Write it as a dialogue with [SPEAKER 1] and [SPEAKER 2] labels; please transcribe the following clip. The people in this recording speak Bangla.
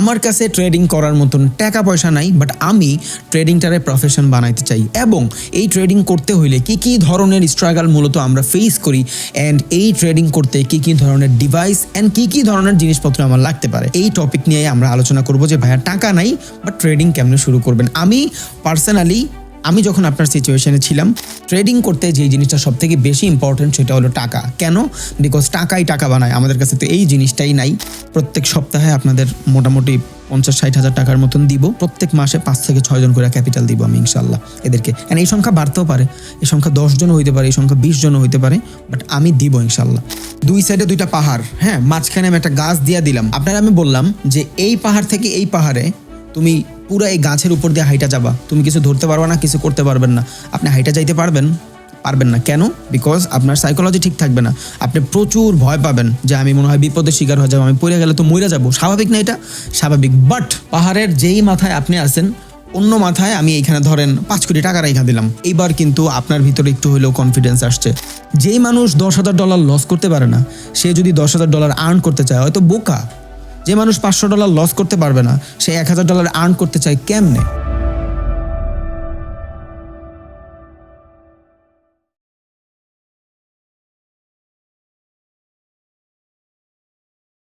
[SPEAKER 1] আমার কাছে ট্রেডিং করার মতন টাকা পয়সা নাই, বাট আমি ট্রেডিংটারে প্রফেশন বানাইতে চাই। এবং এই ট্রেডিং করতে হইলে কি কি ধরনের স্ট্রাগল মূলত আমরা ফেস করি, অ্যান্ড এই ট্রেডিং করতে কি কি ধরনের ডিভাইস অ্যান্ড কি কি ধরনের জিনিসপত্র আমার লাগতে পারে, এই টপিক নিয়ে আমরা আলোচনা করব যে ভাইয়া টাকা নাই বাট ট্রেডিং কেমনে শুরু করবেন। আমি পার্সোনালি যখন আপনার সিচুয়েশনে ছিলাম, ট্রেডিং করতে যে জিনিসটা সব থেকে বেশি ইম্পর্টেন্ট সেটা হলো টাকা। কেন? বিকজ টাকাই টাকা বানায়। আমাদের কাছে তো এই জিনিসটাই নাই। প্রত্যেক সপ্তাহে আপনাদের মোটামুটি 50-60 হাজার টাকার মতন দিব। প্রত্যেক মাসে 5 থেকে 6 জন করে ক্যাপিটাল দিব আমি ইনশাল্লাহ এদেরকে। এন্ড এই সংখ্যা বাড়তেও পারে, এই সংখ্যা 10 জন হইতে পারে, এই সংখ্যা 20 জন হইতে পারে, বাট আমি দিব ইনশাল্লাহ। দুই সাইডে দুইটা পাহাড়, হ্যাঁ, মাঝখানে আমি একটা গাছ দিয়ে দিলাম। আপনারা আমি বললাম যে এই পাহাড় থেকে এই পাহাড়ে তুমি পুরো এই গাছের উপর দিয়ে হাইটা যাবা, তুমি কিছু ধরতে পারবে না, কিছু করতে পারবেন না। আপনি হাইটা যাইতে পারবেন না। কেন? বিকজ আপনার সাইকোলজি ঠিক থাকবে না। আপনি প্রচুর ভয় পাবেন যে আমি মনে হয় বিপদের শিকার হয়ে যাবো, আমি পড়ে গেলে তো মরে যাবো। স্বাভাবিক না এটা? স্বাভাবিক। বাট পাহাড়ের যেই মাথায় আপনি আছেন, অন্য মাথায় আমি এইখানে ধরেন 5 কোটি টাকা রাইখা দিলাম। এইবার কিন্তু আপনার ভিতরে একটু হলেও কনফিডেন্স আসছে। যেই মানুষ $10,000 লস করতে পারে না, সে যদি $10,000 আর্ন করতে চায় হয়তো বোকা। যে মানুষ $500 লস করতে পারবে না, সে $1,000 আর্ন করতে চায় কেমনে?